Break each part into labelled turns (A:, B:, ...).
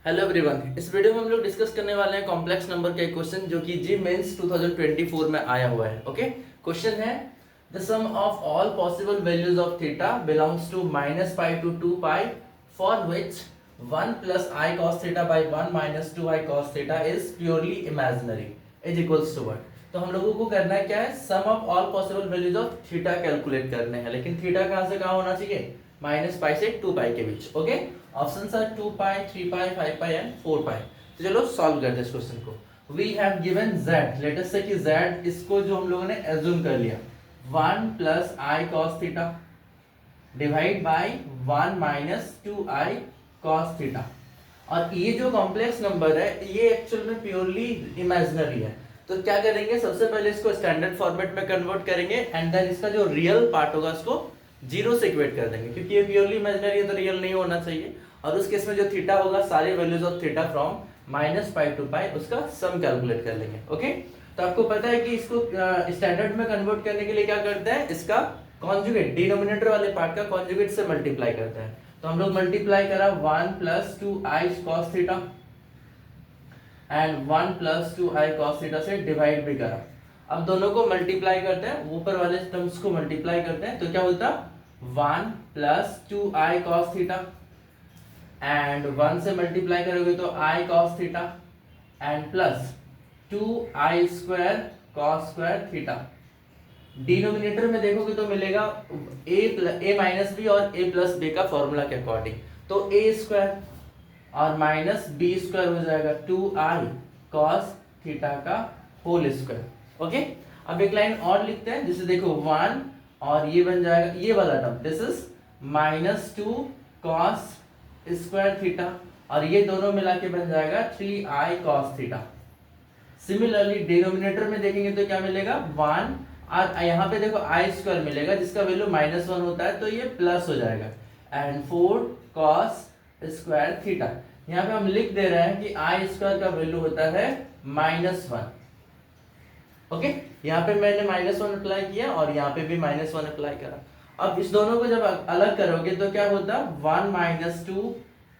A: Hello everyone, इस video में हम लोग डिस्कस करने वाले हैं कॉम्प्लेक्स नंबर का एक क्वेश्चन जो कि जी मेंस 2024 में आया हुआ है। ओके, क्वेश्चन है the sum of all possible values of theta belongs to -π to 2π for which 1 plus I cos theta by 1 minus 2I cos theta is purely imaginary is equals to what। तो हम लोगों को करना है क्या है, sum of all possible values of theta calculate करने हैं, लेकिन थीटा कहां से कहां होना चाहिए, -π से 2π के बीच। Okay, options are 2π 3π 5π and 4π। तो चलो सॉल्व करते हैं इस क्वेश्चन को। We have given z, let us say कि z इसको जो हम लोगों ने एज्यूम कर लिया 1 plus I cos theta divide by 1 minus 2I cos theta. और ये जो कॉम्प्लेक्स नंबर है ये एक्चुअल में प्योरली इमेजिनरी है। तो क्या करेंगे, सबसे पहले इसको स्टैंडर्ड फॉर्मेट में कन्वर्ट करेंगे एंड देन इसका जो रियल पार्ट होगा उसको जीरो से इक्वेट कर देंगे, क्योंकि ये प्योरली इमेजिनरी है तो रियल नहीं होना चाहिए। और उस केस में जो थीटा होगा, सारे values of theta from -π to π उसका सम कैलकुलेट कर लेंगे। ओके, तो आपको पता है कि इसको स्टैंडर्ड में कन्वर्ट करने के लिए क्या करते हैं, इसका कॉन्जुगेट डिनोमिनेटर वाले पार्ट का कॉन्जुगेट से मल्टीप्लाई करते हैं। तो हम लोग मल्टीप्लाई करा 1 plus 2I cos theta and 1 plus 2I cos theta से डिवाइड भी करा। अब दोनों को मल्टीप्लाई करते हैं, ऊपर वाले टर्म्स को मल्टीप्लाई करते हैं, तो क्या होता 1 plus 2I cos theta and 1 से मल्टीप्लाई करोगे तो I cos theta and plus 2I square cos square theta. Denominator में देखोगे तो मिलेगा a माइनस बी और a प्लस बी का फॉर्मूला के अकॉर्डिंग, तो a स्क्वायर और माइनस बी स्क्वायर हो जाएगा 2I cos थीटा का होल स्क्वायर। ओके, अब एक लाइन और लिखते हैं, जिसे देखो 1 और ये बन जाएगा ये वाला term, this is -2 cos square theta और ये दोनों मिला के बन जाएगा 3I cos theta. Similarly denominator में देखेंगे तो क्या मिलेगा 1 और यहाँ पे देखो I स्क्वायर मिलेगा जिसका वैल्यू -1 होता है, तो ये प्लस हो जाएगा एंड 4 cos स्क्वायर थीटा। यहाँ पे हम लिख दे रहे हैं कि I स्क्वायर का वैल्यू होता है -1। ओके, यहाँ पे मैंने -1 अप्लाई किया और यहाँ पे भी -1 अप्लाई करा। अब इस दोनों को जब अलग करोगे तो क्या होता 1 minus 2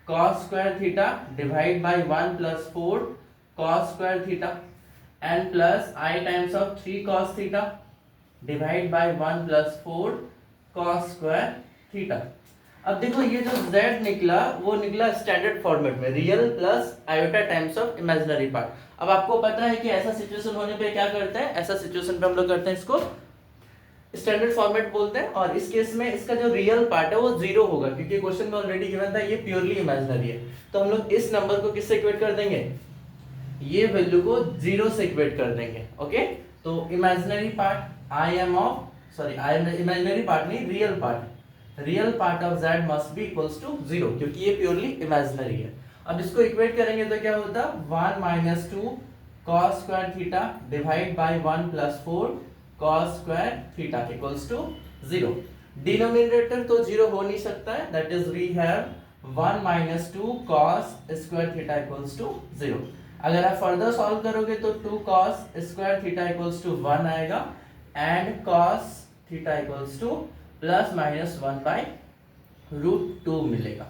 A: cos square theta divide by 1 plus 4 cos square theta and plus I times of 3 cos theta divide by 1 plus 4 cos square theta. अब देखो ये जो z निकला वो निकला स्टैंडर्ड फॉर्मेट में, real plus iota times of imaginary part. अब आपको पता है कि ऐसा सिचुएशन होने पे क्या करते हैं, ऐसा सिचुएशन पे हम लोग करते हैं इसको स्टैंडर्ड फॉर्मेट बोलते हैं। और इस केस में इसका जो रियल पार्ट है वो जीरो होगा, क्योंकि क्वेश्चन में ऑलरेडी गिवन था ये प्योरली इमेजिनरी है। तो हम लोग इस नंबर को किससे इक्वेट कर देंगे, ये वैल्यू को जीरो से इक्वेट कर देंगे। ओके, तो इमेजिनरी पार्ट इमेजिनरी पार्ट नहीं, real part of z must be equals to 0, क्योंकि ये प्योरली इमेजिनरी है। अब इसको इक्वेट करेंगे तो क्या होता 1 minus 2 cos square theta divide by 1 plus 4 cos square theta equals to 0। Denominator तो 0 हो नहीं सकता है, that is we have 1 minus 2 cos square theta equals to 0। अगर आप फर्दर सॉल्व करोगे तो 2 cos square theta equals to 1 आएगा and cos theta equals to +-1/√2 मिलेगा।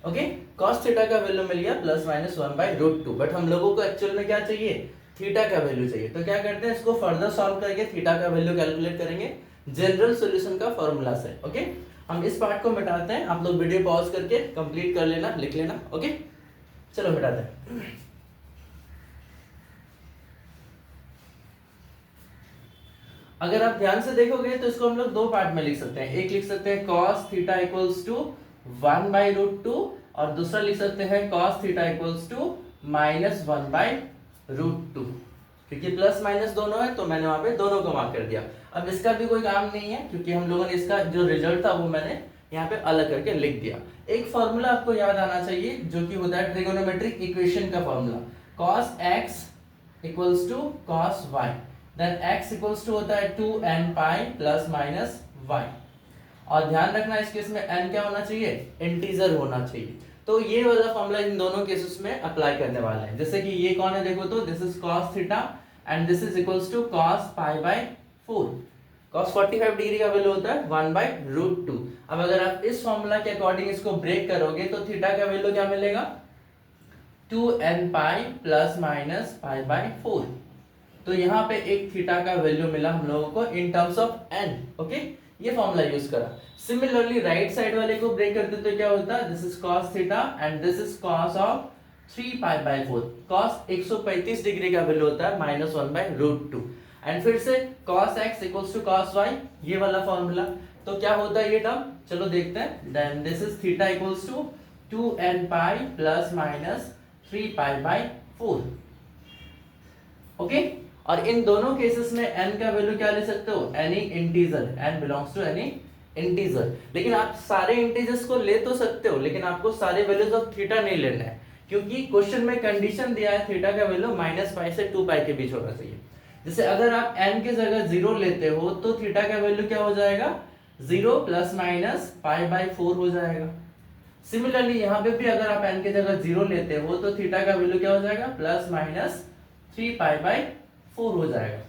A: ओके, cos थीटा का वैल्यू मिल गया +-1/√2, बट हम लोगों को एक्चुअल में क्या चाहिए, थीटा का वैल्यू चाहिए। तो क्या करते हैं, इसको फर्दर सॉल्व करके थीटा का वैल्यू कैलकुलेट करेंगे जनरल सॉल्यूशन का फॉर्मूला से। ओके, हम इस पार्ट को मिटाते हैं, आप लोग वीडियो पॉज करके कंप्लीट कर लेना, लिख लेना। ओके, चलो मिटाते हैं। अगर आप ध्यान से देखोगे तो इसको हम लोग दो पार्ट में लिख सकते हैं, एक लिख सकते हैं cos थीटा इक्वल्स टू 1/√2 और दूसरा लिख सकते हैं cos थीटा इक्वल्स टू -1/√2, क्योंकि प्लस माइनस दोनों है तो मैंने वहां पे दोनों को मार्क कर दिया। अब इसका भी कोई काम नहीं है, क्योंकि हम लोगों ने इसका जो रिजल्ट था वो मैंने यहाँ पे अलग करके लिख दिया। एक फॉर्मूला आपको याद आना चाहिए जो कि होता है ट्रिगोनोमेट्रिक इक्वेशन का formula, cos x equals to cos y, then x equals to होता है 2n pi plus minus y। और ध्यान रखना इस केस में n क्या होना चाहिए, इंटीजर होना चाहिए। तो ये वाला फॉर्मूला इन दोनों केसेस में अप्लाई करने वाला है। जैसे कि ये कौन है, देखो तो this is cos theta and this is equals to cos π/4। cos 45 degree का वैल्यू होता है 1/√2। अब अगर आप इस फॉर्मूला के अकॉर्डिंग इसको ब्रेक करोगे तो थीटा का वैल्यू क्या मिलेगा, 2n pi plus minus pi by 4। तो यहाँ पे एक थीटा का वैल्यू मिला हम लोगों को in terms of n। Okay, ये फॉर्मूला यूज करा। सिमिलरली राइट साइड वाले को ब्रेक करते तो क्या होता, this is cos theta and this is cos of 3 pi by 4। cos 135 degree का वैल्यू होता है -1/√2 एंड फिर से cos x equals to cos y, ये वाला फॉर्मूला। तो क्या होता है ये टर्म, चलो देखते हैं। Then this is theta equals to 2n pi plus minus 3 pi by 4। Okay, और इन दोनों केसेस में n का वैल्यू क्या ले सकते हो, any integer, n belongs to any integer. लेकिन आप सारे इंटीजर्स को ले तो सकते हो, लेकिन आपको सारे वैल्यूज ऑफ थीटा नहीं लेना है, क्योंकि क्वेश्चन में कंडीशन दिया है थीटा का वैल्यू -पाई से 2 पाई के बीच होना चाहिए। जैसे अगर आप n की जगह 0 लेते हो तो थीटा का वैल्यू क्या हो जाएगा, 0 प्लस माइनस पाई बाय 4 हो जाएगा। सिमिलरली यहाँ पे भी अगर आप n की जगह 0 लेते हो तो थीटा का वैल्यू क्या हो जाएगा, प्लस माइनस 3 पाई बाय 4 हो जाएगा।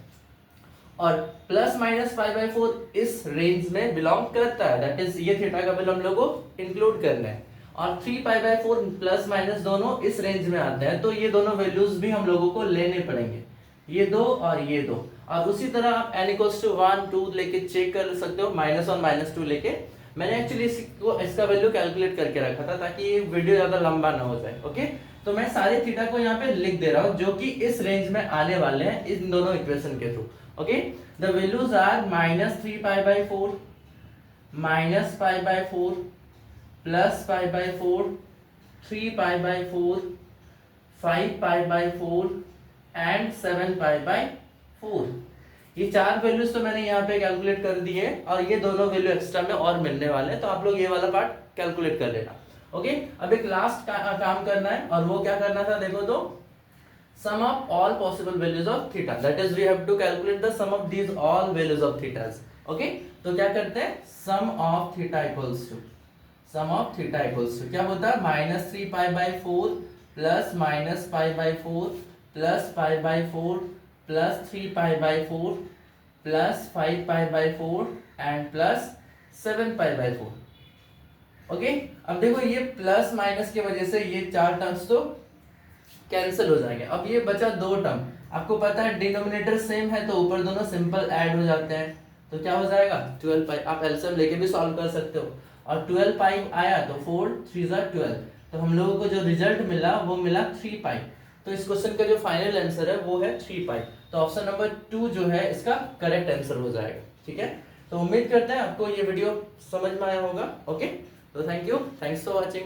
A: और प्लस माइनस पाई बाय 4 इस रेंज में बिलोंग करता है, दैट इज ये थीटा का वैल्यू हम लोग को इंक्लूड करना है। और 3 पाई बाय 4 प्लस माइनस दोनों इस रेंज में आते हैं, तो ये दोनों वैल्यूज भी हम लोगों को लेने पड़ेंगे, ये दो और ये दो। और उसी तरह आप n इक्वल्स टू 1 2 लेके चेक कर सकते हो, -1 -2 लेके। मैंने एक्चुअली इसका वैल्यू कैलकुलेट करके रखा था ताकि ये वीडियो ज्यादा लंबा ना हो जाए। ओके, तो मैं सारे थीटा को यहाँ पे लिख दे रहा हूँ जो कि इस रेंज में आने वाले हैं इन दोनों इक्वेशन के through. Okay, the values are -3 pi by 4, -pi by 4, plus pi by 4, 3 pi by 4, 5 pi by 4 and 7 pi by 4। ये चार वैल्यूज तो मैंने यहाँ पे कैलकुलेट कर दिए और ये दोनों वैल्यू एक्स्ट्रा में और मिलने वाले हैं, तो आप लोग ये वाला पार्ट कैलकुलेट कर लेना। ओके, अब एक लास्ट काम करना है और वो क्या करना था, देखो तो sum of all possible values of theta, that is we have to calculate the sum of these all values of thetas। Okay, तो क्या करते हैं, sum of theta equals to क्या होता है, -3 pi by 4 plus minus pi by 4 plus pi by 4 plus 3 pi by 4 plus 5 pi by 4 and plus 7 pi by 4। Okay, अब देखो ये प्लस माइनस की वजह से ये चार टर्म्स तो कैंसिल हो जाएंगे। अब ये बचा दो टर्म, आपको पता है डिनोमिनेटर सेम है तो ऊपर दोनों सिंपल ऐड हो जाते हैं, तो क्या हो जाएगा 12 पाई। आप एलसीएम लेके भी सॉल्व कर सकते हो, और 12 पाई आया तो 4 3 12, तो हम लोगों को जो रिजल्ट मिला वो मिला 3 पाई। तो इस क्वेश्चन का जो फाइनल आंसर है वो है 3 पाई। तो ऑप्शन नंबर 2 जो है इसका करेक्ट आंसर हो जाएगा। ठीक है, तो उम्मीद करते हैं आपको ये वीडियो समझ में आया होगा। ओके, तो thank you, thanks for watching.